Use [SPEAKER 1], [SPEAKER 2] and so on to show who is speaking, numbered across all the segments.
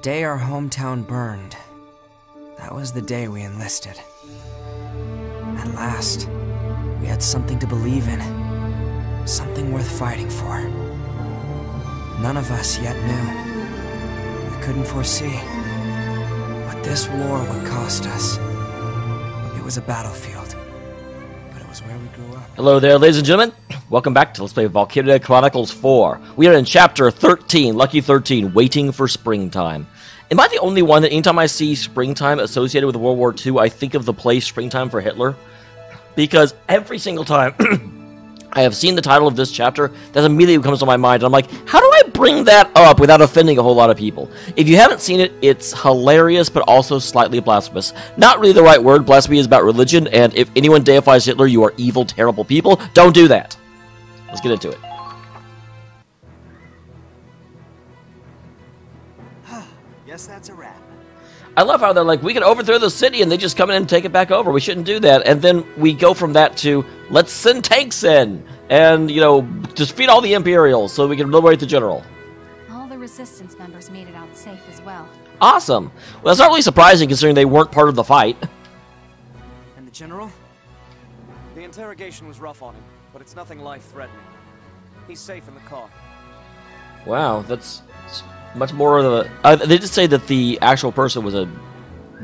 [SPEAKER 1] day our hometown burned, that was the day we enlisted. At last, we had something to believe in, something worth fighting for. None of us yet knew. We couldn't foresee what this war would cost us. It was a battlefield, but it was where we grew up.
[SPEAKER 2] Hello there, ladies and gentlemen. Welcome back to Let's Play Valkyria Chronicles 4. We are in Chapter 13, Lucky 13, Waiting for Springtime. Am I the only one that anytime I see springtime associated with World War II, I think of the place Springtime for Hitler? Because every single time I have seen the title of this chapter, that immediately comes to my mind, and I'm like, how do I bring that up without offending a whole lot of people? If you haven't seen it, it's hilarious, but also slightly blasphemous. Not really the right word. Blasphemy is about religion, and if anyone deifies Hitler, you are evil, terrible people. Don't do that. Let's get into it.
[SPEAKER 3] Guess that's a wrap.
[SPEAKER 2] I love how they're like, we can overthrow the city, and they just come in and take it back over. We shouldn't do that. And then we go from that to, let's send tanks in, and, you know, just defeat all the Imperials so we can liberate the general.
[SPEAKER 4] All the Resistance members made it out safe as well.
[SPEAKER 2] Awesome. Well, that's not really surprising considering they weren't part of the fight.
[SPEAKER 1] And the general?
[SPEAKER 3] The interrogation was rough on him, but it's nothing life-threatening. He's safe in the car.
[SPEAKER 2] Wow, that's much more of the... they did say that the actual person was a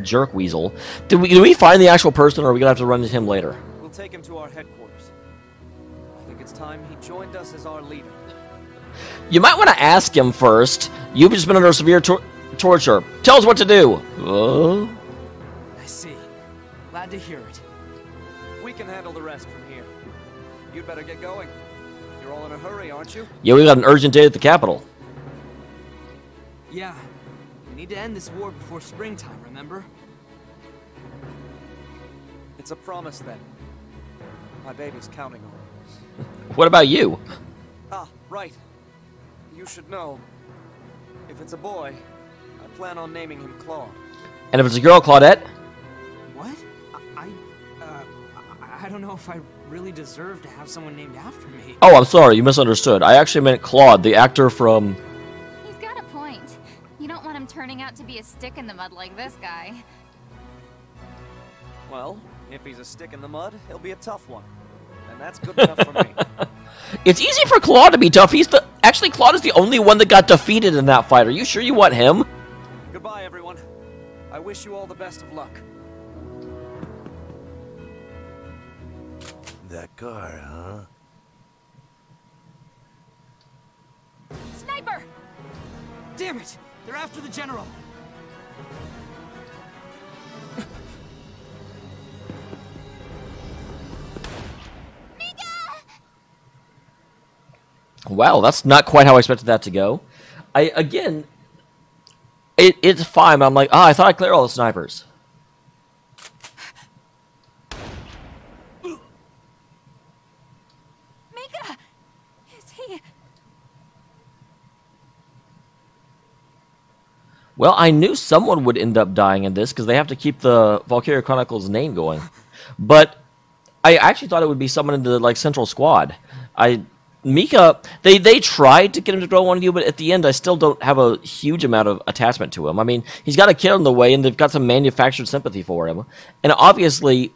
[SPEAKER 2] jerk weasel. Did we find the actual person, or are we going to have to run into him later?
[SPEAKER 3] We'll take him to our headquarters. I think it's time he joined us as our leader.
[SPEAKER 2] You might want to ask him first. You've just been under severe torture. Tell us what to do.
[SPEAKER 1] I see. Glad to hear it.
[SPEAKER 3] We can handle the rest from here. You'd better get going. You're all in a hurry, aren't you?
[SPEAKER 2] Yeah, we got an urgent date at the Capitol.
[SPEAKER 1] Yeah. We need to end this war before springtime, remember?
[SPEAKER 3] It's a promise, then. My baby's counting on it.
[SPEAKER 2] What about you?
[SPEAKER 3] Ah, right. You should know. If it's a boy, I plan on naming him Claude.
[SPEAKER 2] And if it's a girl, Claudette?
[SPEAKER 1] What? I don't know if I really deserve to have someone named after me.
[SPEAKER 2] Oh, I'm sorry, you misunderstood. I actually meant Claude, the actor from...
[SPEAKER 4] He's got a point. You don't want him turning out to be a stick in the mud like this guy.
[SPEAKER 3] Well, if he's a stick in the mud, he'll be a tough one. And that's good enough for me.
[SPEAKER 2] It's easy for Claude to be tough. Actually, Claude is the only one that got defeated in that fight. Are you sure you want him?
[SPEAKER 3] Goodbye, everyone. I wish you all the best of luck.
[SPEAKER 5] That car, huh?
[SPEAKER 4] Sniper!
[SPEAKER 1] Damn it! They're after the general!
[SPEAKER 2] Wow, that's not quite how I expected that to go. Again, it's fine, but I'm like, I thought I cleared all the snipers.
[SPEAKER 4] Mika! Is he...
[SPEAKER 2] Well, I knew someone would end up dying in this, because they have to keep the Valkyria Chronicles name going. But I actually thought it would be someone in the, like, Central Squad. Mika, they tried to get him to grow one of you, but at the end, I still don't have a huge amount of attachment to him. I mean, he's got a kid on the way, and they've got some manufactured sympathy for him. And obviously,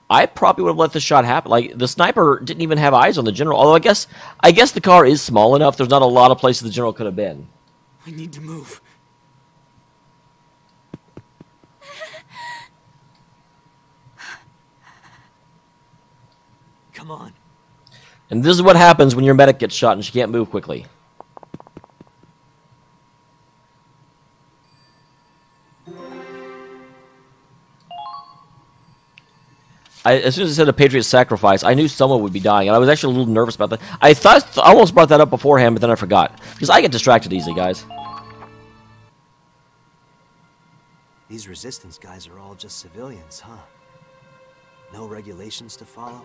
[SPEAKER 2] I probably would have let this shot happen. Like, the sniper didn't even have eyes on the general, although I guess the car is small enough. There's not a lot of places the general could have been.
[SPEAKER 1] I need to move. Come on.
[SPEAKER 2] And this is what happens when your medic gets shot and she can't move quickly. As soon as it said a Patriot sacrifice, I knew someone would be dying, and I was actually a little nervous about that. I almost brought that up beforehand, but then I forgot. Because I get distracted easily, guys.
[SPEAKER 6] These resistance guys are all just civilians, huh? No regulations to follow.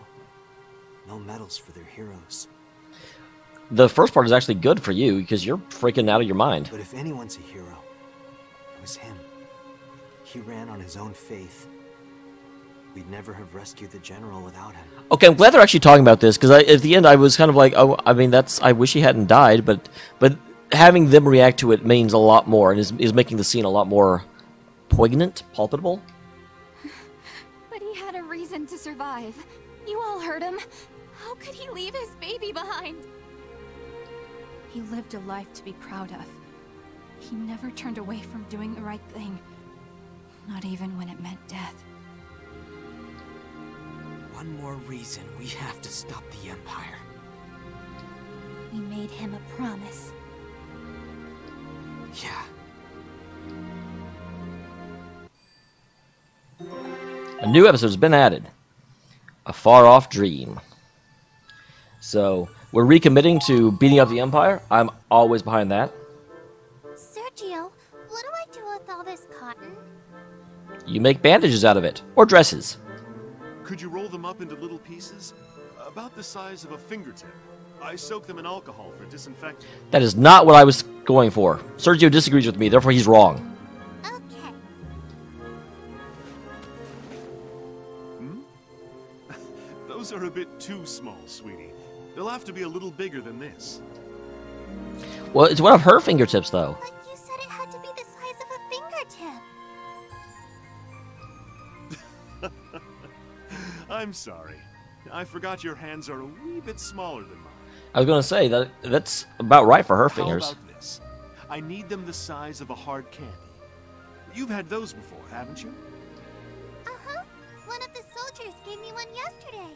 [SPEAKER 6] No medals for their heroes.
[SPEAKER 2] The first part is actually good for you, because you're freaking out of your mind.
[SPEAKER 6] But if anyone's a hero, it was him. He ran on his own faith. We'd never have rescued the general without him.
[SPEAKER 2] Okay, I'm glad they're actually talking about this, because at the end I was kind of like, oh, I mean, I wish he hadn't died, but having them react to it means a lot more, and is making the scene a lot more poignant, palpable.
[SPEAKER 4] But he had a reason to survive. You all heard him. How could he leave his baby behind? He lived a life to be proud of. He never turned away from doing the right thing. Not even when it meant death.
[SPEAKER 1] One more reason we have to stop the Empire.
[SPEAKER 4] We made him a promise.
[SPEAKER 1] Yeah.
[SPEAKER 2] A new episode has been added. A far-off dream. So, we're recommitting to beating up the Empire. I'm always behind that.
[SPEAKER 5] Sergio, what do I do with all this cotton?
[SPEAKER 2] You make bandages out of it, or dresses.
[SPEAKER 7] Could you roll them up into little pieces? About the size of a fingertip. I soak them in alcohol for disinfecting.
[SPEAKER 2] That is not what I was going for. Sergio disagrees with me, therefore he's wrong.
[SPEAKER 5] Okay.
[SPEAKER 7] Those are a bit too small, sweetie. They'll have to be a little bigger than this.
[SPEAKER 2] Well, it's one of her fingertips, though.
[SPEAKER 5] But you said it had to be the size of a fingertip.
[SPEAKER 7] I'm sorry. I forgot your hands are a wee bit smaller than mine.
[SPEAKER 2] I was going to say, that's about right for her fingers.
[SPEAKER 7] How about this? I need them the size of a hard candy. You've had those before, haven't you?
[SPEAKER 5] Uh-huh. One of the soldiers gave me one yesterday.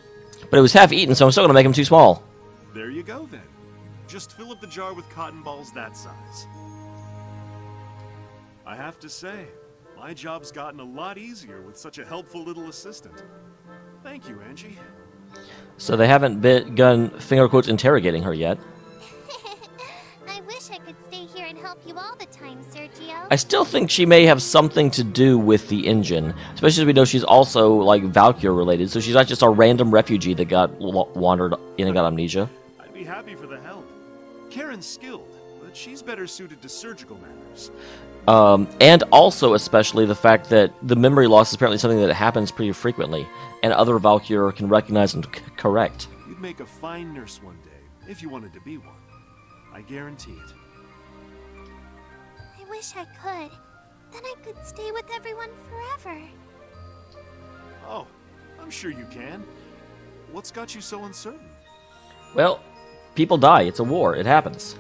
[SPEAKER 2] But it was half eaten, so I'm still going to make them too small.
[SPEAKER 7] There you go, then. Just fill up the jar with cotton balls that size. I have to say, my job's gotten a lot easier with such a helpful little assistant. Thank you, Angie.
[SPEAKER 2] So they haven't begun, finger quotes, interrogating her yet.
[SPEAKER 5] I wish I could stay here and help you all the time, Sergio.
[SPEAKER 2] I still think she may have something to do with the engine, especially as we know she's also, like, Valkyria related, so she's not just a random refugee that got wandered in and got amnesia.
[SPEAKER 7] I'd be happy for the help. Karen's skilled, but she's better suited to surgical matters.
[SPEAKER 2] And also, especially, the fact that the memory loss is apparently something that happens pretty frequently, and other Valkyria can recognize and correct.
[SPEAKER 7] You'd make a fine nurse one day, if you wanted to be one. I guarantee it.
[SPEAKER 5] I wish I could. Then I could stay with everyone forever.
[SPEAKER 7] Oh, I'm sure you can. What's got you so uncertain?
[SPEAKER 2] Well, people die. It's a war. It happens.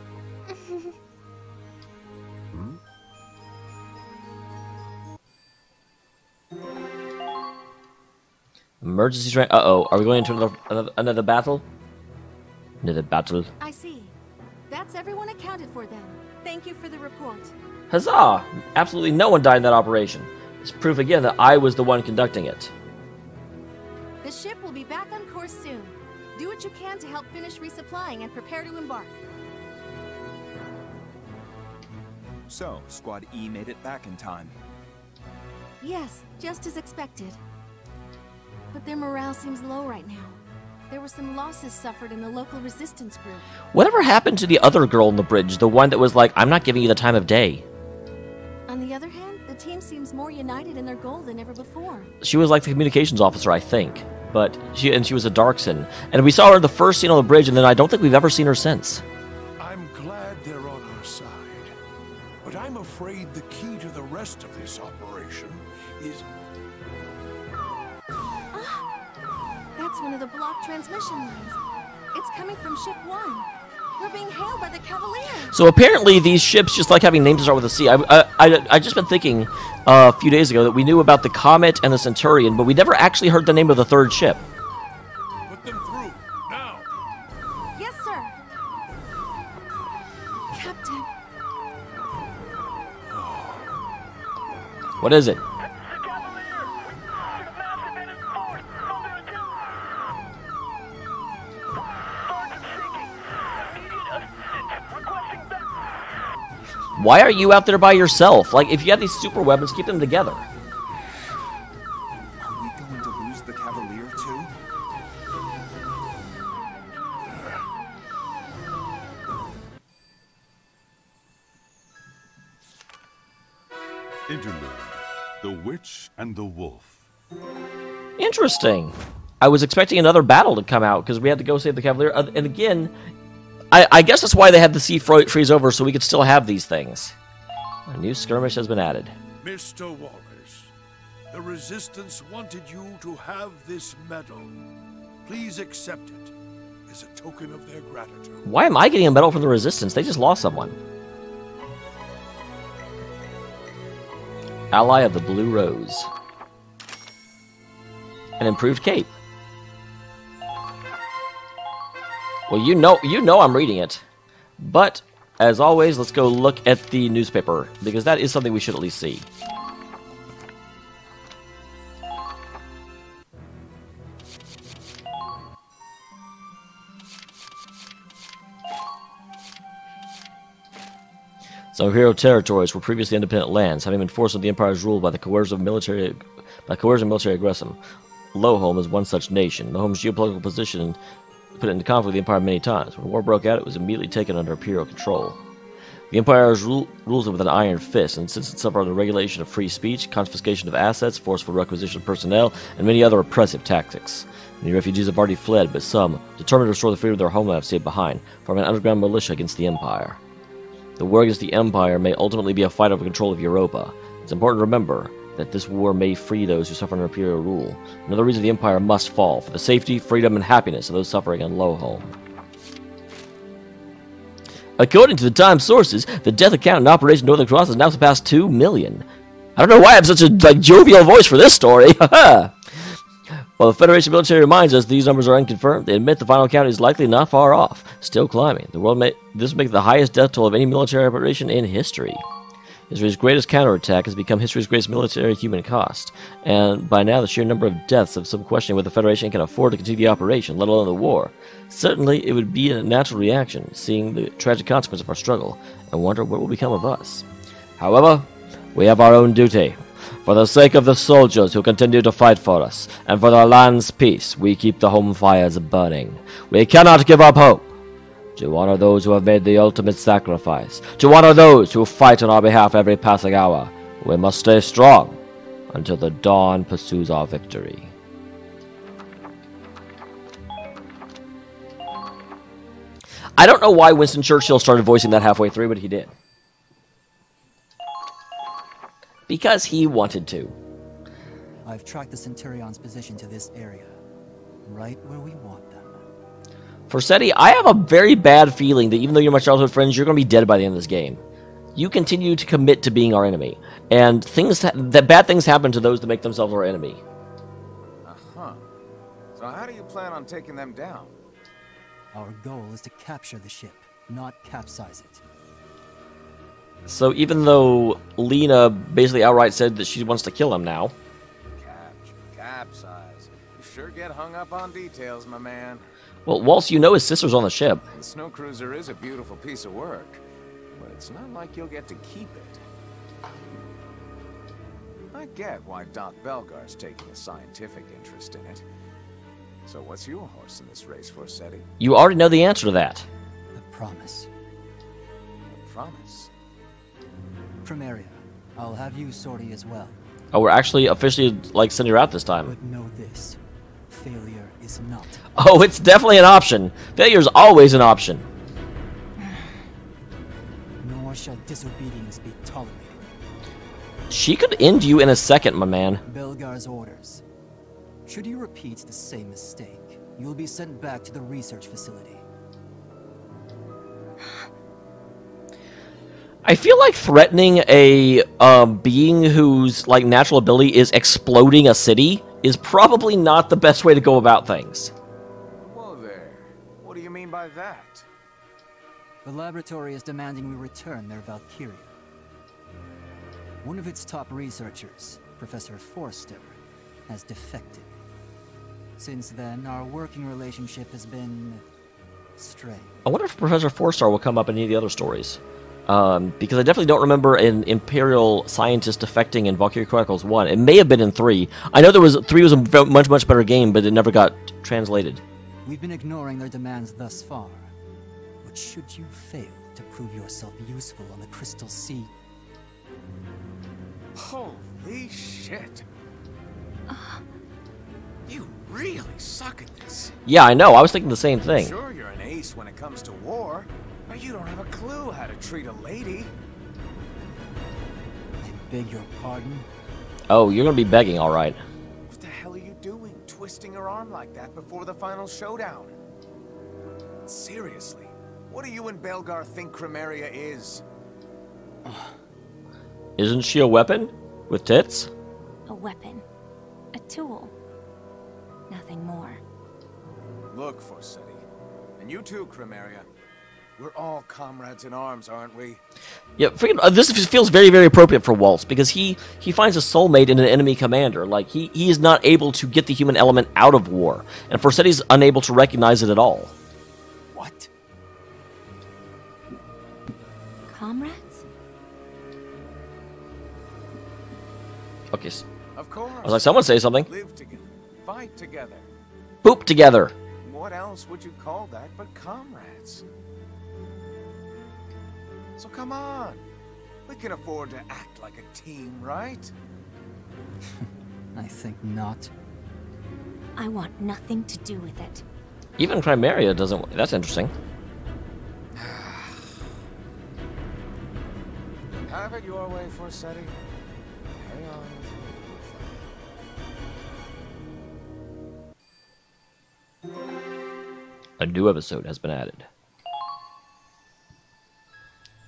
[SPEAKER 2] Emergency train. Uh-oh. Are we going into another battle? Another battle.
[SPEAKER 8] I see. That's everyone accounted for then. Thank you for the report.
[SPEAKER 2] Huzzah! Absolutely no one died in that operation. It's proof again that I was the one conducting it.
[SPEAKER 8] The ship will be back on course soon. Do what you can to help finish resupplying and prepare to embark.
[SPEAKER 9] So, Squad E made it back in time.
[SPEAKER 8] Yes, just as expected. But their morale seems low right now. There were some losses suffered in the local resistance group.
[SPEAKER 2] Whatever happened to the other girl on the bridge? The one that was like, I'm not giving you the time of day.
[SPEAKER 8] On the other hand, the team seems more united in their goal than ever before.
[SPEAKER 2] She was like the communications officer, I think. But she was a Darkson. And we saw her in the first scene on the bridge, and then I don't think we've ever seen her since.
[SPEAKER 10] I'm glad they're on our side. But I'm afraid the key to the rest of this operation is...
[SPEAKER 8] That's one of the blocked transmission lines. It's coming from Ship 1. We're being hailed by the Cavalier.
[SPEAKER 2] So apparently these ships just like having names that start with a C. I just been thinking a few days ago that we knew about the Comet and the Centurion, but we never actually heard the name of the third ship.
[SPEAKER 10] Put them through, now!
[SPEAKER 8] Yes, sir. Captain.
[SPEAKER 2] What is it? Why are you out there by yourself? Like, if you have these super weapons, keep them together.
[SPEAKER 9] Are we going to lose the Cavalier too?
[SPEAKER 11] Interlude: The Witch and the Wolf.
[SPEAKER 2] Interesting. I was expecting another battle to come out because we had to go save the Cavalier. And again, I guess that's why they had the sea freeze over, so we could still have these things. A new skirmish has been added.
[SPEAKER 10] Mr. Wallace, the Resistance wanted you to have this medal. Please accept it as a token of their gratitude.
[SPEAKER 2] Why am I getting a medal from the Resistance? They just lost someone. Ally of the Blue Rose. An improved cape. Well, you know I'm reading it. But, as always, let's go look at the newspaper, because that is something we should at least see. Some Imperial territories were previously independent lands, having been forced under the Empire's rule by coercive military aggression. Lowholm is one such nation. Lowholm's geopolitical position put it into conflict with the Empire many times. When war broke out, it was immediately taken under Imperial control. The Empire rules it with an iron fist, and since it suffered the regulation of free speech, confiscation of assets, forceful requisition of personnel, and many other oppressive tactics. Many refugees have already fled, but some, determined to restore the freedom of their homeland, have stayed behind, forming an underground militia against the Empire. The war against the Empire may ultimately be a fight over control of Europa. It's important to remember that this war may free those who suffer under Imperial rule. Another reason the Empire must fall, for the safety, freedom, and happiness of those suffering in Lowholm. According to the Times sources, the death account in Operation Northern Cross has now surpassed 2 million. I don't know why I have such a jovial voice for this story. While the Federation military reminds us these numbers are unconfirmed, they admit the final count is likely not far off, still climbing. This will make it the highest death toll of any military operation in history. History's greatest counterattack has become history's greatest military human cost, and by now the sheer number of deaths have some questioning whether the Federation can afford to continue the operation, let alone the war. Certainly, it would be a natural reaction, seeing the tragic consequence of our struggle, and wonder what will become of us. However, we have our own duty. For the sake of the soldiers who continue to fight for us, and for our land's peace, we keep the home fires burning. We cannot give up hope. To honor those who have made the ultimate sacrifice, to honor those who fight on our behalf every passing hour, we must stay strong until the dawn pursues our victory. I don't know why Winston Churchill started voicing that halfway through, but he did. Because he wanted to.
[SPEAKER 12] I've tracked the Centurion's position to this area, right where we want them.
[SPEAKER 2] For Seti, I have a very bad feeling that even though you're my childhood friends, you're going to be dead by the end of this game. You continue to commit to being our enemy, and that bad things happen to those that make themselves our enemy.
[SPEAKER 13] Uh-huh. So how do you plan on taking them down?
[SPEAKER 12] Our goal is to capture the ship, not capsize it.
[SPEAKER 2] So even though Lena basically outright said that she wants to kill him now.
[SPEAKER 13] Capsize. You sure get hung up on details, my man.
[SPEAKER 2] Well, whilst you know his sister's on the ship.
[SPEAKER 13] The snow cruiser is a beautiful piece of work, but it's not like you'll get to keep it. I get why Doc Belgar's taking a scientific interest in it. So what's your horse in this race for, Seti?
[SPEAKER 2] You already know the answer to that.
[SPEAKER 12] The promise.
[SPEAKER 13] The promise?
[SPEAKER 12] Primaria, I'll have you sortie as well.
[SPEAKER 2] Oh, we're actually officially, like, sending her out this time.
[SPEAKER 12] But know this. Failure is not.
[SPEAKER 2] Oh, it's definitely an option. Failure's always an option.
[SPEAKER 12] Nor shall disobedience be tolerated.
[SPEAKER 2] She could end you in a second, my man.
[SPEAKER 12] Belgar's orders. Should you repeat the same mistake, you'll be sent back to the research facility.
[SPEAKER 2] I feel like threatening a being whose like natural ability is exploding a city is probably not the best way to go about things.
[SPEAKER 13] Whoa there. What do you mean by that?
[SPEAKER 12] The laboratory is demanding we return their Valkyria. One of its top researchers, Professor Forster, has defected. Since then, our working relationship has been strained.
[SPEAKER 2] I wonder if Professor Forster will come up in any of the other stories. Because I definitely don't remember an Imperial scientist defecting in Valkyria Chronicles 1. It may have been in 3. I know 3 was a much better game, but it never got translated.
[SPEAKER 12] We've been ignoring their demands thus far. But should you fail to prove yourself useful on the Crystal Sea...
[SPEAKER 13] Holy shit! You really suck at this.
[SPEAKER 2] Yeah, I know. I was thinking the same thing.
[SPEAKER 13] Sure you're an ace nice when it comes to war, but you don't have a clue how to treat a lady.
[SPEAKER 12] I beg your pardon?
[SPEAKER 2] Oh, you're gonna be begging, all right.
[SPEAKER 13] What the hell are you doing, twisting her arm like that before the final showdown? Seriously, what do you and Belgar think Cremeria is?
[SPEAKER 2] Isn't she a weapon? With tits?
[SPEAKER 4] A weapon. A tool. Nothing more.
[SPEAKER 13] Look, Forsetti. And you too, Cremeria. We're all comrades in arms, aren't we?
[SPEAKER 2] Yeah, this feels very, very appropriate for Waltz, because he finds a soulmate in an enemy commander. Like, he is not able to get the human element out of war, and Forsetti's unable to recognize it at all.
[SPEAKER 12] What?
[SPEAKER 4] Comrades?
[SPEAKER 2] Okay,
[SPEAKER 13] Of course.
[SPEAKER 2] I was like, someone say something.
[SPEAKER 13] Live together. Fight together.
[SPEAKER 2] Poop together.
[SPEAKER 13] What else would you call that but comrades? So come on. We can afford to act like a team, right?
[SPEAKER 12] I think not.
[SPEAKER 4] I want nothing to do with it.
[SPEAKER 2] Even Chimera doesn't... That's interesting.
[SPEAKER 13] Have it your way, Forsetti. Carry on with your
[SPEAKER 2] A new episode has been added.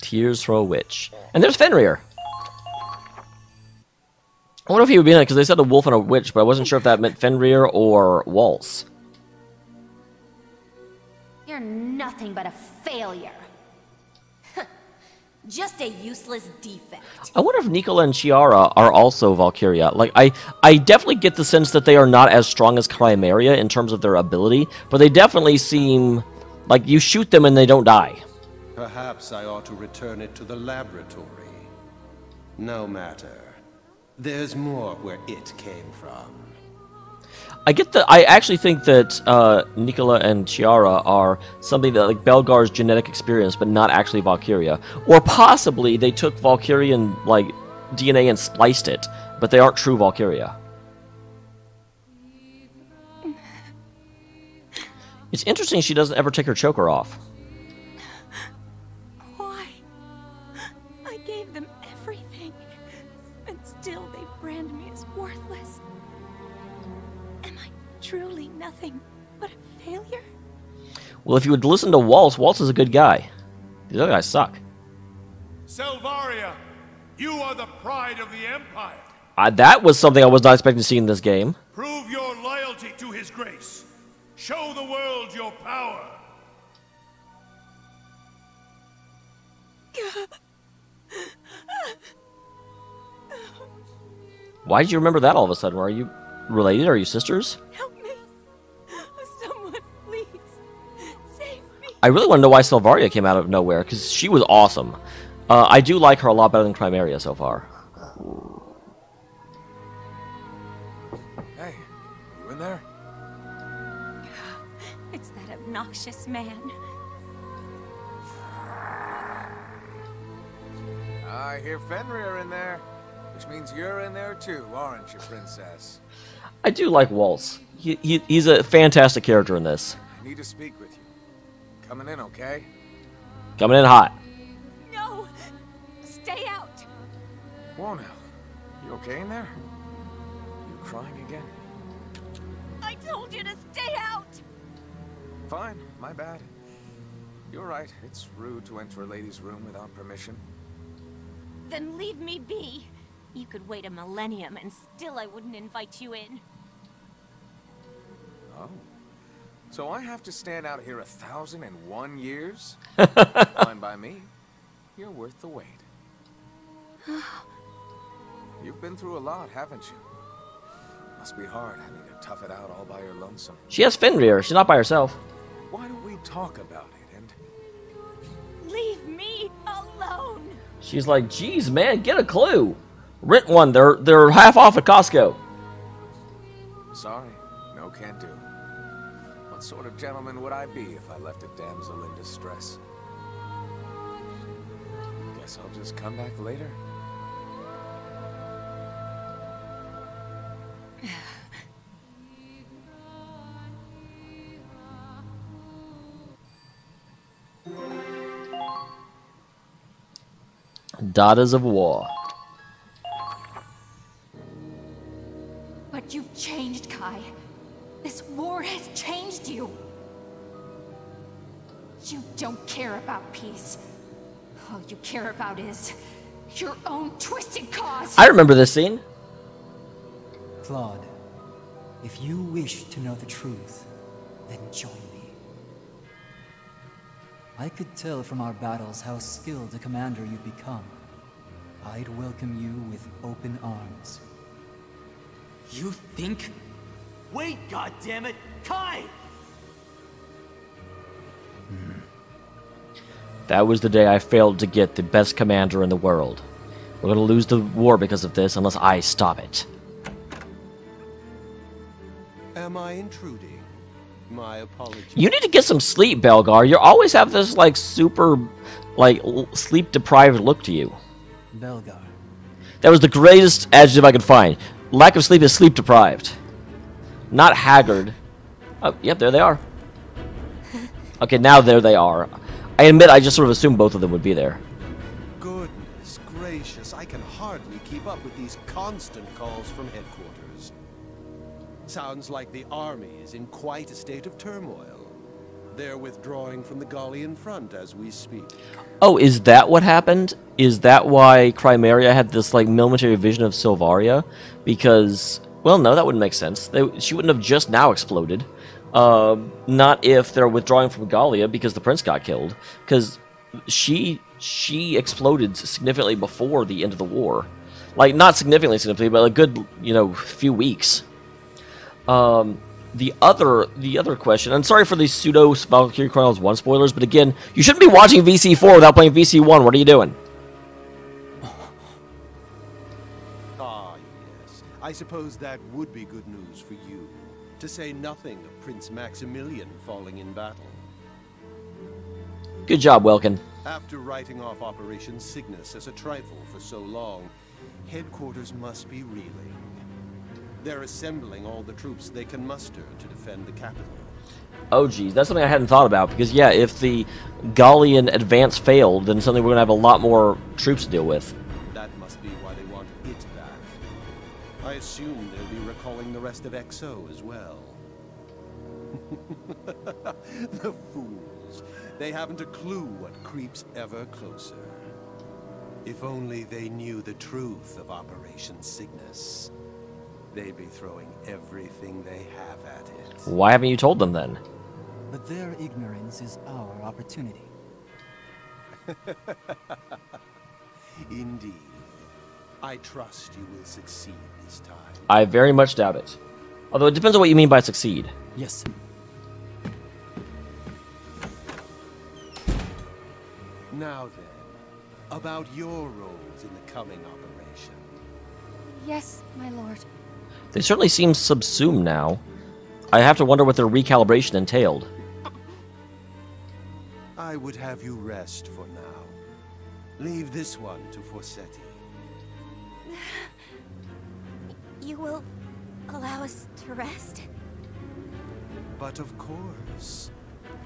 [SPEAKER 2] Tears for a Witch. And there's Fenrir. I wonder if he would be in it, because they said a wolf and a witch, but I wasn't sure if that meant Fenrir or Waltz.
[SPEAKER 14] You're nothing but a failure. Just a useless defect.
[SPEAKER 2] I wonder if Nicola and Chiara are also Valkyria. Like, I definitely get the sense that they are not as strong as Chimera in terms of their ability, but they definitely seem like you shoot them and they don't die.
[SPEAKER 15] Perhaps I ought to return it to the laboratory. No matter. There's more where it came from.
[SPEAKER 2] I actually think that Nicola and Chiara are something that, like, Belgar's genetic experience, but not actually Valkyria. Or possibly they took Valkyrian, like, DNA and spliced it, but they aren't true Valkyria. It's interesting she doesn't ever take her choker off.
[SPEAKER 4] Why? I gave them everything, and still they brand me as worthless. Am I truly nothing but a failure?
[SPEAKER 2] Well, if you would listen to Waltz, Waltz is a good guy. These other guys suck.
[SPEAKER 10] Selvaria, you are the pride of the Empire.
[SPEAKER 2] That was something I was not expecting to see in this game.
[SPEAKER 10] Prove your loyalty to his grace. Show the world your power.
[SPEAKER 2] Why did you remember that all of a sudden? Are you related? Are you sisters?
[SPEAKER 4] Help me. Someone, please. Save me.
[SPEAKER 2] I really want to know why Selvaria came out of nowhere, because she was awesome. I do like her a lot better than Chimera so far.
[SPEAKER 13] Hey, you in there?
[SPEAKER 4] It's that obnoxious man.
[SPEAKER 13] I hear Fenrir in there, which means you're in there too, aren't you, princess?
[SPEAKER 2] I do like Waltz. He's a fantastic character in this.
[SPEAKER 13] I need to speak with you. Coming in, okay?
[SPEAKER 2] Coming in hot.
[SPEAKER 4] No! Stay out!
[SPEAKER 13] Whoa now. You okay in there? You crying again?
[SPEAKER 4] I told you to stay out!
[SPEAKER 13] Fine, my bad. You're right, it's rude to enter a lady's room without permission.
[SPEAKER 4] Then leave me be. You could wait a millennium and still I wouldn't invite you in.
[SPEAKER 13] Oh. So I have to stand out here 1,001 years? Fine by me. You're worth the wait. You've been through a lot, haven't you? Must be hard having to tough it out all by your lonesome.
[SPEAKER 2] She has Fenrir. She's not by herself.
[SPEAKER 13] Why don't we talk about it and...
[SPEAKER 4] Leave me alone!
[SPEAKER 2] She's like, geez, man, get a clue. Rent one. They're half off at Costco.
[SPEAKER 13] Sorry, no can do. What sort of gentleman would I be if I left a damsel in distress? Guess I'll just come back later.
[SPEAKER 2] Daughters of War.
[SPEAKER 4] But you've changed, Kai. This war has changed you. You don't care about peace. All you care about is your own twisted cause.
[SPEAKER 2] I remember this scene.
[SPEAKER 12] Claude, if you wish to know the truth, then join me. I could tell from our battles how skilled a commander you've become. I'd welcome you with open arms.
[SPEAKER 1] You think? Wait, goddammit! Kai!
[SPEAKER 2] That was the day I failed to get the best commander in the world. We're gonna lose the war because of this unless I stop it.
[SPEAKER 15] Am I intruding? My apologies.
[SPEAKER 2] You need to get some sleep, Belgar. You always have this, like, super, like, sleep-deprived look to you.
[SPEAKER 12] Belgar.
[SPEAKER 2] That was the greatest adjective I could find. Lack of sleep is sleep-deprived. Not haggard. Oh, yep, there they are. Okay, now there they are. I admit I just sort of assumed both of them would be there.
[SPEAKER 15] Goodness gracious, I can hardly keep up with these constant calls from headquarters. Sounds like the army is in quite a state of turmoil. They're withdrawing from the Gallian front as we speak.
[SPEAKER 2] Oh, is that what happened? Is that why Crymeria had this, like, momentary vision of Silvaria? Because, well, no, that wouldn't make sense. She wouldn't have just now exploded. Not if they're withdrawing from Gallia because the prince got killed. Because she exploded significantly before the end of the war. Like, not significantly, but a good, you know, few weeks. The other question, and sorry for these pseudo Valkyria Chronicles 1 spoilers, but again, you shouldn't be watching VC4 without playing VC1. What are you doing?
[SPEAKER 15] Ah, yes. I suppose that would be good news for you. To say nothing of Prince Maximilian falling in battle.
[SPEAKER 2] Good job, Welkin.
[SPEAKER 15] After writing off Operation Cygnus as a trifle for so long, headquarters must be reeling. They're assembling all the troops they can muster to defend the capital.
[SPEAKER 2] Oh, geez, that's something I hadn't thought about, because, yeah, if the Gallian advance failed, then suddenly we're going to have a lot more troops to deal with.
[SPEAKER 15] That must be why they want it back. I assume they'll be recalling the rest of XO as well. The fools. They haven't a clue what creeps ever closer. If only they knew the truth of Operation Cygnus. They'd be throwing everything they have at it.
[SPEAKER 2] Why haven't you told them then?
[SPEAKER 12] But their ignorance is our opportunity.
[SPEAKER 15] Indeed. I trust you will succeed this time.
[SPEAKER 2] I very much doubt it. Although it depends on what you mean by succeed.
[SPEAKER 12] Yes.
[SPEAKER 15] Now then, about your roles in the coming operation.
[SPEAKER 8] Yes, my lord.
[SPEAKER 2] They certainly seem subsumed now. I have to wonder what their recalibration entailed.
[SPEAKER 15] I would have you rest for now. Leave this one to Forsetti.
[SPEAKER 5] You will allow us to rest?
[SPEAKER 15] But of course.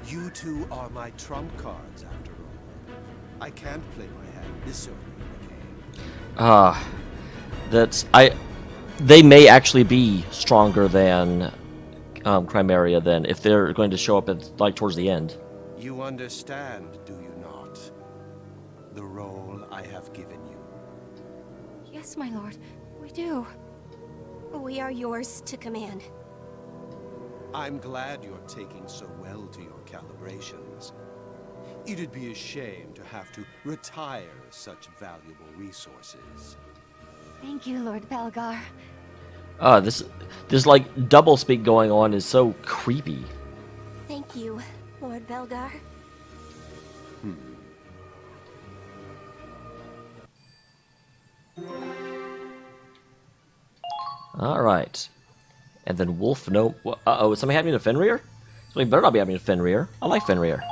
[SPEAKER 15] You two are my trump cards, after all. I can't play my hand this early in the game. They may actually be stronger than Crymeria then, if they're going to show up at, like, towards the end. You understand, do you not? The role I have given you.
[SPEAKER 8] Yes, my lord. We do.
[SPEAKER 5] We are yours to command.
[SPEAKER 15] I'm glad you're taking so well to your calibrations. It'd be a shame to have to retire such valuable resources.
[SPEAKER 8] Thank you, Lord Belgar.
[SPEAKER 2] This like double speak going on is so creepy.
[SPEAKER 5] Thank you, Lord Belgar.
[SPEAKER 2] All right, and then Wolf. No. Uh-oh, is somebody having a Fenrir? Somebody better not be having a Fenrir. I like Fenrir.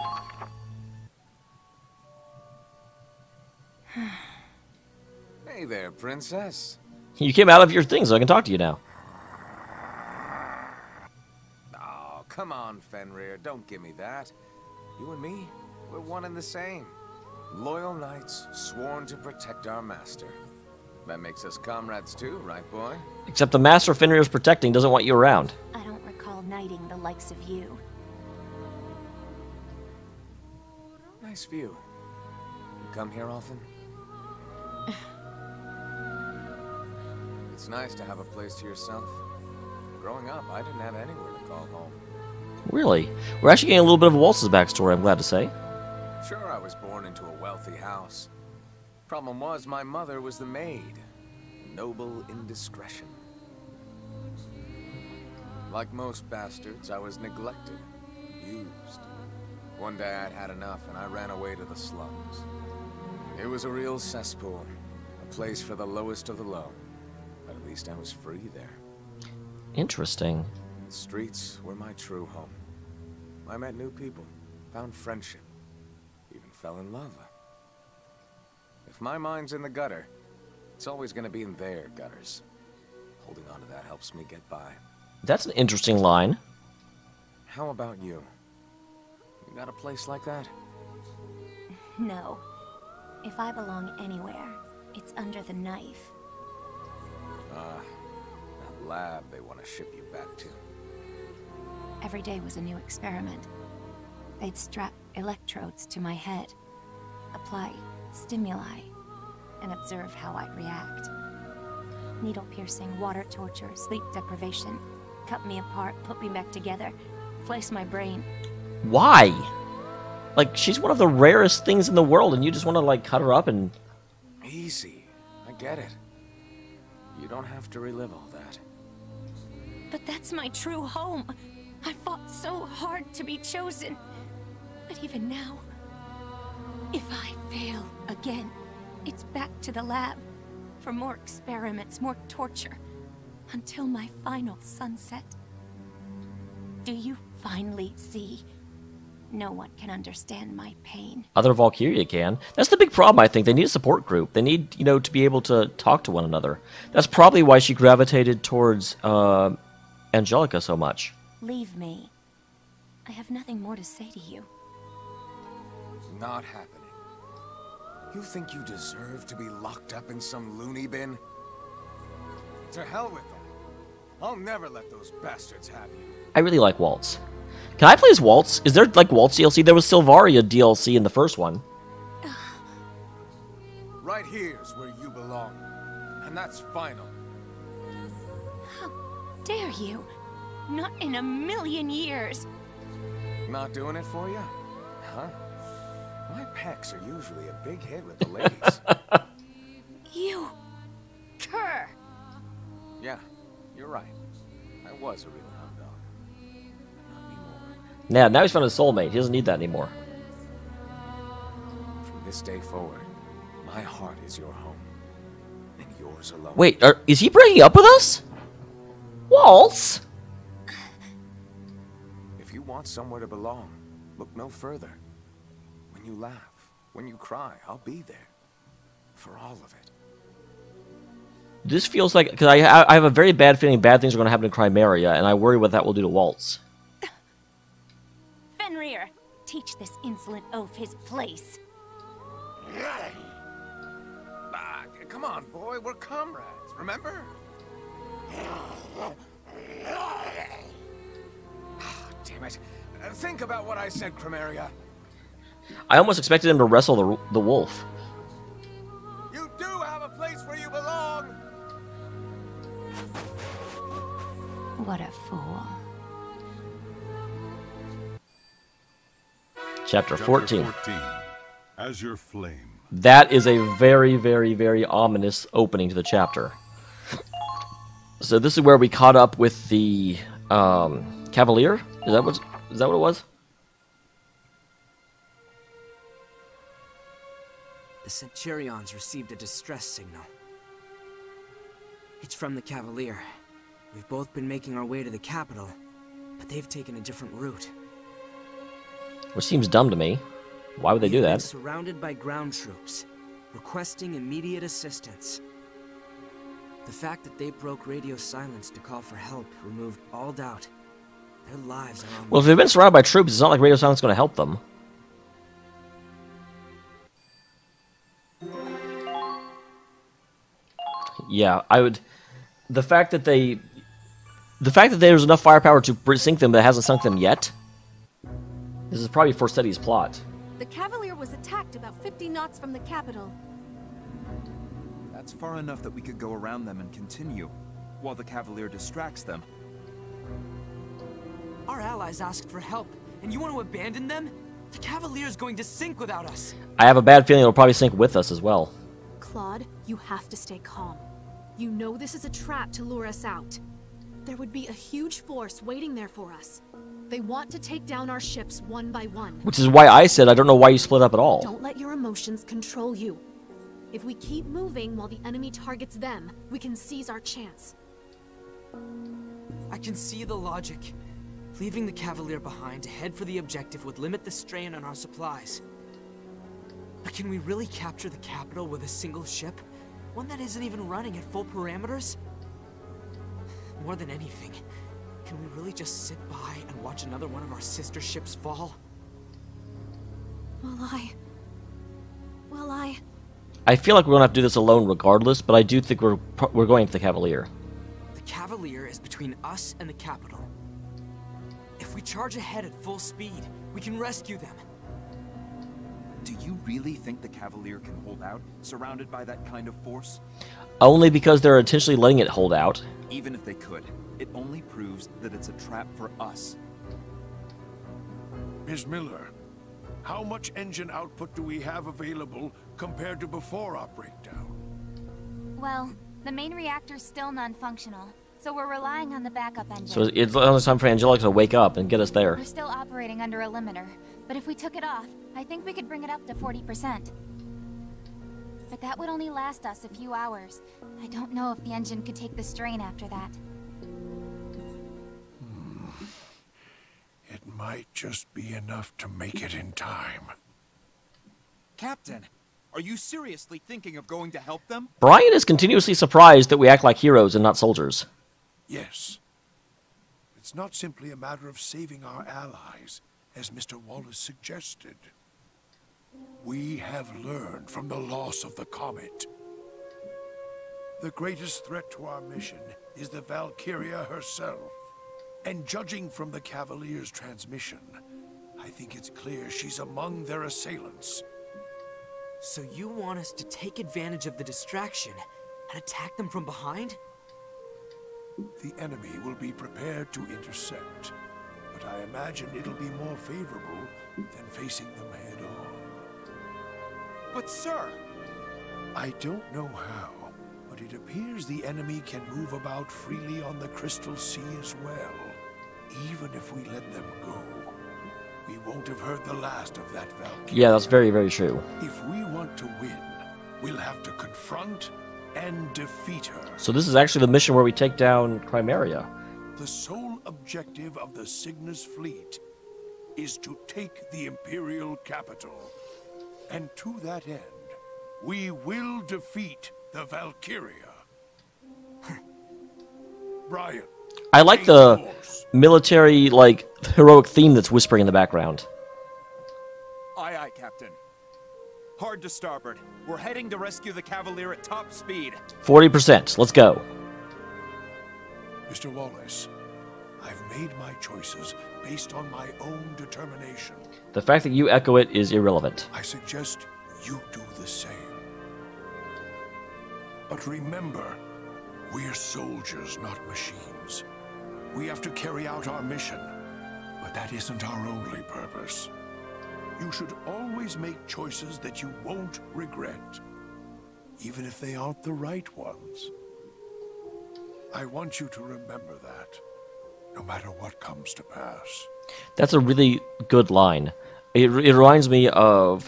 [SPEAKER 13] Hey there, princess.
[SPEAKER 2] You came out of your thing, so I can talk to you now.
[SPEAKER 13] Oh, come on, Fenrir. Don't give me that. You and me, we're one and the same. Loyal knights, sworn to protect our master. That makes us comrades too, right, boy?
[SPEAKER 2] Except the master Fenrir's protecting doesn't want you around.
[SPEAKER 14] I don't recall knighting the likes of you.
[SPEAKER 13] Nice view. You come here often? It's nice to have a place to yourself. Growing up, I didn't have anywhere to call home.
[SPEAKER 2] Really? We're actually getting a little bit of Waltz's backstory, I'm glad to say.
[SPEAKER 13] Sure, I was born into a wealthy house. Problem was, my mother was the maid. Noble indiscretion. Like most bastards, I was neglected, abused. One day I'd had enough and I ran away to the slums. It was a real cesspool, a place for the lowest of the low. But at least I was free there.
[SPEAKER 2] Interesting.
[SPEAKER 13] The streets were my true home. I met new people, found friendship, even fell in love. If my mind's in the gutter, it's always going to be in their gutters. Holding on to that helps me get by.
[SPEAKER 2] That's an interesting line.
[SPEAKER 13] How about you? You got a place like that?
[SPEAKER 14] No. If I belong anywhere, it's under the knife.
[SPEAKER 13] Ah, that lab they want to ship you back to.
[SPEAKER 14] Every day was a new experiment. They'd strap electrodes to my head, apply stimuli, and observe how I'd react. Needle piercing, water torture, sleep deprivation, cut me apart, put me back together, slice my brain.
[SPEAKER 2] Why? Like, she's one of the rarest things in the world, and you just want to, like, cut her up and...
[SPEAKER 13] Easy. I get it. You don't have to relive all that.
[SPEAKER 14] But that's my true home. I fought so hard to be chosen. But even now, if I fail again, it's back to the lab. For more experiments, more torture. Until my final sunset. Do you finally see? No one can understand my pain.
[SPEAKER 2] Other Valkyria can. That's the big problem, I think. They need a support group. They need, you know, to be able to talk to one another. That's probably why she gravitated towards Angelica so much.
[SPEAKER 14] Leave me. I have nothing more to say to you.
[SPEAKER 13] Not happening. You think you deserve to be locked up in some loony bin? To hell with them. I'll never let those bastards have you.
[SPEAKER 2] I really like Waltz. Can I play as Waltz? Is there, like, Waltz DLC? There was Sylvaria DLC in the first one.
[SPEAKER 13] Right here's where you belong. And that's final.
[SPEAKER 14] How dare you? Not in a million years.
[SPEAKER 13] Not doing it for you? Huh? My pecs are usually a big hit with the ladies.
[SPEAKER 14] You... cur!
[SPEAKER 13] Yeah, you're right. I was a real hound dog. Not anymore.
[SPEAKER 2] Yeah, now he's found his soulmate. He doesn't need that anymore.
[SPEAKER 13] From this day forward, my heart is your home. And yours alone.
[SPEAKER 2] Wait, is he breaking up with us? Waltz?
[SPEAKER 13] If you want somewhere to belong, look no further. When you laugh, when you cry, I'll be there. For all of it.
[SPEAKER 2] This feels like... Because I have a very bad feeling bad things are going to happen in Crymeria, and I worry what that will do to Waltz.
[SPEAKER 14] Fenrir, teach this insolent oaf his place.
[SPEAKER 13] Come on, boy, we're comrades, remember? Damn it. Think about what I said, Crymeria.
[SPEAKER 2] I almost expected him to wrestle the wolf.
[SPEAKER 13] You do have a place where you belong!
[SPEAKER 14] What a fool.
[SPEAKER 2] Chapter 14.
[SPEAKER 11] Azure Flame.
[SPEAKER 2] That is a very, very, very ominous opening to the chapter. So this is where we caught up with the Cavalier? Is that what it was?
[SPEAKER 1] The Centurions received a distress signal. It's from the Cavalier. We've both been making our way to the capital, but they've taken a different route.
[SPEAKER 2] Which seems dumb to me. Why would they do that?
[SPEAKER 1] Surrounded by ground troops, requesting immediate assistance. The fact that they broke radio silence to call for help removed all doubt. Their lives are on.
[SPEAKER 2] Well, if they've been surrounded by troops, it's not like radio silence is going to help them. Yeah, I would. The fact that there's enough firepower to sink them, but it hasn't sunk them yet. This is probably Forseti's plot.
[SPEAKER 8] The Cavalier was attacked about 50 knots from the capital.
[SPEAKER 9] That's far enough that we could go around them and continue, while the Cavalier distracts them.
[SPEAKER 1] Our allies asked for help, and you want to abandon them? The Cavalier's going to sink without us.
[SPEAKER 2] I have a bad feeling it'll probably sink with us as well.
[SPEAKER 8] Claude, you have to stay calm. You know this is a trap to lure us out. There would be a huge force waiting there for us. They want to take down our ships one by one.
[SPEAKER 2] Which is why I said I don't know why you split up at all.
[SPEAKER 8] Don't let your emotions control you. If we keep moving while the enemy targets them, we can seize our chance.
[SPEAKER 1] I can see the logic. Leaving the Cavalier behind to head for the objective would limit the strain on our supplies. But can we really capture the capital with a single ship? One that isn't even running at full parameters? More than anything, can we really just sit by and watch another one of our sister ships fall?
[SPEAKER 2] I feel like we're gonna have to do this alone regardless, but I do think we're going for the Cavalier.
[SPEAKER 1] The Cavalier is between us and the capital. If we charge ahead at full speed, we can rescue them.
[SPEAKER 9] Do you really think the Cavalier can hold out, surrounded by that kind of force?
[SPEAKER 2] Only because they're intentionally letting it hold out.
[SPEAKER 9] Even if they could, it only proves that it's a trap for us.
[SPEAKER 10] Ms. Miller, how much engine output do we have available compared to before our breakdown?
[SPEAKER 4] Well, the main reactor's still non-functional, so we're relying on the backup engine.
[SPEAKER 2] So it's almost time for Angelica to wake up and get us there.
[SPEAKER 4] We're still operating under a limiter, but if we took it off, I think we could bring it up to 40%. But that would only last us a few hours. I don't know if the engine could take the strain after that.
[SPEAKER 10] It might just be enough to make it in time.
[SPEAKER 9] Captain, are you seriously thinking of going to help them?
[SPEAKER 2] Brian is continuously surprised that we act like heroes and not soldiers.
[SPEAKER 10] Yes. It's not simply a matter of saving our allies, as Mr. Wallace suggested. We have learned from the loss of the Comet. The greatest threat to our mission is the Valkyria herself. And judging from the Cavalier's transmission, I think it's clear she's among their assailants.
[SPEAKER 1] So you want us to take advantage of the distraction and attack them from behind?
[SPEAKER 10] The enemy will be prepared to intercept, but I imagine it'll be more favorable than facing them head-on.
[SPEAKER 9] But sir!
[SPEAKER 10] I don't know how, but it appears the enemy can move about freely on the Crystal Sea as well. Even if we let them go, we won't have heard the last of that Valkyrie.
[SPEAKER 2] Yeah, that's very, very true.
[SPEAKER 10] If we want to win, we'll have to confront and defeat her.
[SPEAKER 2] So this is actually the mission where we take down Chimera.
[SPEAKER 10] The sole objective of the Cygnus fleet is to take the Imperial capital. And to that end, we will defeat the Valkyria. Brian.
[SPEAKER 2] I like the military, heroic theme that's whispering in the background.
[SPEAKER 9] Aye, aye, Captain. Hard to starboard. We're heading to rescue the Cavalier at top speed.
[SPEAKER 2] 40%. Let's go.
[SPEAKER 10] Mr. Wallace, I've made my choices based on my own determination.
[SPEAKER 2] The fact that you echo it is irrelevant.
[SPEAKER 10] I suggest you do the same. But remember, we're soldiers, not machines. We have to carry out our mission, but that isn't our only purpose. You should always make choices that you won't regret, even if they aren't the right ones. I want you to remember that, no matter what comes to pass.
[SPEAKER 2] That's a really good line. It reminds me of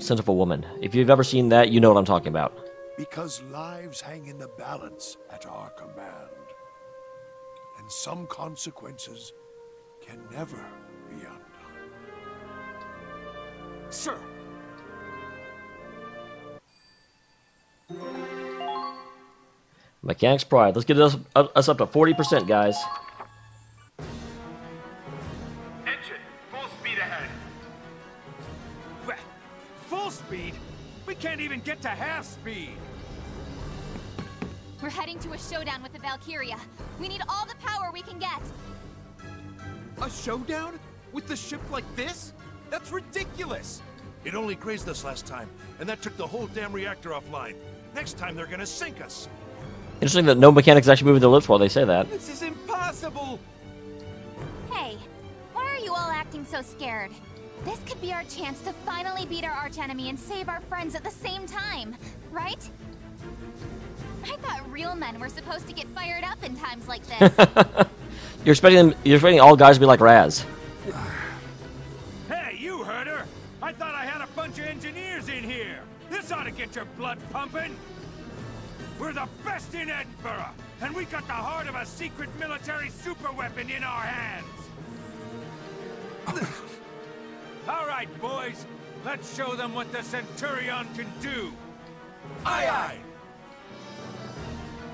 [SPEAKER 2] Scent of a Woman. If you've ever seen that, you know what I'm talking about.
[SPEAKER 10] Because lives hang in the balance at our command. And some consequences can never be undone.
[SPEAKER 1] Sir!
[SPEAKER 2] Mechanics Pride. Let's get us up to 40%, guys.
[SPEAKER 16] Engine, full speed ahead.
[SPEAKER 17] Full speed? We can't even get to half speed.
[SPEAKER 4] We're We're heading to a showdown with the Valkyria. We need all the power we can get.
[SPEAKER 9] A showdown? With the ship like this? That's ridiculous!
[SPEAKER 7] It only grazed us last time, and that took the whole damn reactor offline. Next time they're gonna sink us.
[SPEAKER 2] Interesting that no mechanics actually moving their lips while they say that.
[SPEAKER 9] This is impossible!
[SPEAKER 4] Hey, why are you all acting so scared? This could be our chance to finally beat our archenemy and save our friends at the same time, right? I thought real men were supposed to get fired up in times like this.
[SPEAKER 2] You're expecting all guys to be like Raz.
[SPEAKER 16] Hey, you heard her! I thought I had a bunch of engineers in here! This ought to get your blood pumping! We're the best in Edinburgh, and we got the heart of a secret military superweapon in our hands! All right, boys, let's show them what the Centurion can do! Aye, aye!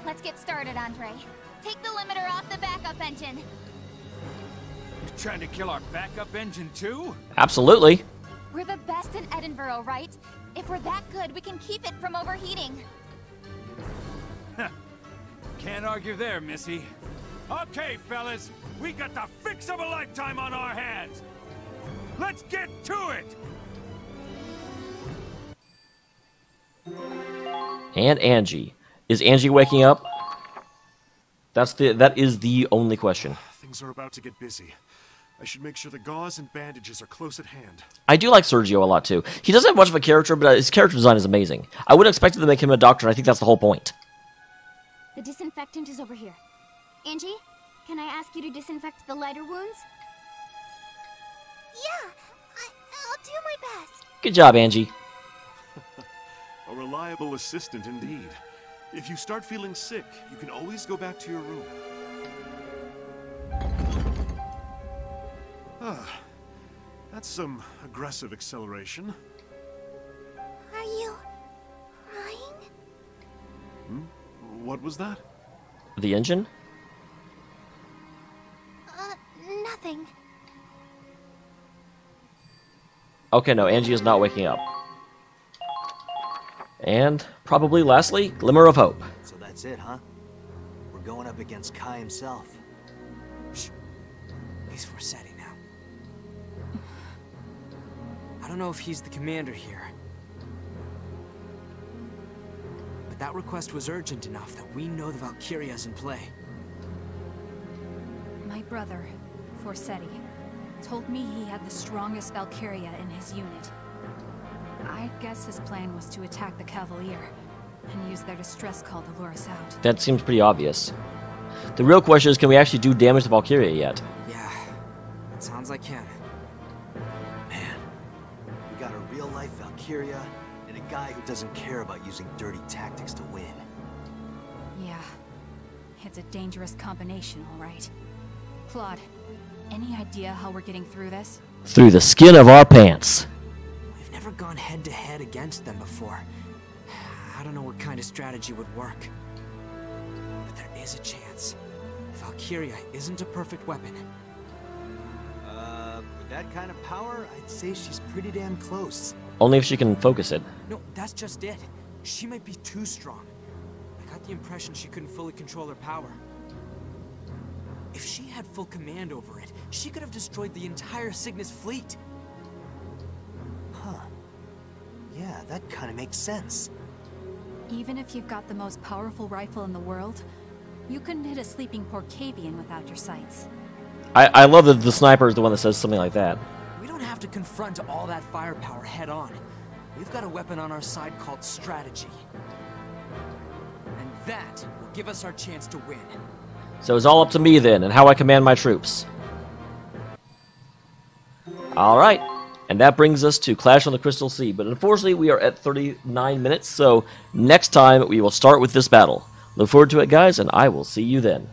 [SPEAKER 4] Let's get started, Andre. Take the limiter off the backup engine.
[SPEAKER 16] You trying to kill our backup engine too?
[SPEAKER 2] Absolutely.
[SPEAKER 4] We're the best in Edinburgh, right? If we're that good, we can keep it from overheating.
[SPEAKER 16] Can't argue there, Missy. Okay, fellas, we got the fix of a lifetime on our hands. Let's get to it!
[SPEAKER 2] And Angie. Is Angie waking up? That is the only question.
[SPEAKER 7] Things are about to get busy. I should make sure the gauze and bandages are close at hand.
[SPEAKER 2] I do like Sergio a lot too. He doesn't have much of a character, but his character design is amazing. I would have expected to make him a doctor, and I think that's the whole point.
[SPEAKER 5] The disinfectant is over here. Angie, can I ask you to disinfect the lighter wounds? Yeah, I'll do my best.
[SPEAKER 2] Good job, Angie.
[SPEAKER 7] A reliable assistant indeed. If you start feeling sick, you can always go back to your room. Ah, that's some aggressive acceleration.
[SPEAKER 5] Are you crying?
[SPEAKER 7] What was that?
[SPEAKER 2] The engine?
[SPEAKER 5] Nothing.
[SPEAKER 2] Okay, no, Angie is not waking up. And, probably lastly, Glimmer of Hope.
[SPEAKER 6] So that's it, huh? We're going up against Kai himself.
[SPEAKER 1] Shh. He's Forsetti now. I don't know if he's the commander here. But that request was urgent enough that we know the Valkyria's in play.
[SPEAKER 8] My brother, Forsetti, told me he had the strongest Valkyria in his unit. I guess his plan was to attack the Cavalier and use their distress call to lure us out.
[SPEAKER 2] That seems pretty obvious. The real question is, can we actually do damage to Valkyria yet?
[SPEAKER 1] Yeah, it sounds like him.
[SPEAKER 6] Man, we got a real-life Valkyria and a guy who doesn't care about using dirty tactics to win.
[SPEAKER 8] Yeah, it's a dangerous combination, all right. Claude, any idea how we're getting through this?
[SPEAKER 2] Through the skin of our pants.
[SPEAKER 1] We've never gone head-to-head against them before. I don't know what kind of strategy would work. But there is a chance. Valkyria isn't a perfect weapon.
[SPEAKER 6] With that kind of power, I'd say she's pretty damn close.
[SPEAKER 2] Only if she can focus it.
[SPEAKER 1] No, that's just it. She might be too strong. I got the impression she couldn't fully control her power. If she had full command over it, she could have destroyed the entire Cygnus fleet.
[SPEAKER 6] Huh. Yeah, that kind of makes sense.
[SPEAKER 8] Even if you've got the most powerful rifle in the world, you couldn't hit a sleeping Porcavian without your sights.
[SPEAKER 2] I love that the sniper is the one that says something like that.
[SPEAKER 1] We don't have to confront all that firepower head-on. We've got a weapon on our side called strategy. And that will give us our chance to win.
[SPEAKER 2] So it's all up to me then, and how I command my troops. Alright, and that brings us to Clash on the Crystal Sea, but unfortunately we are at 39 minutes, so next time we will start with this battle. Look forward to it, guys, and I will see you then.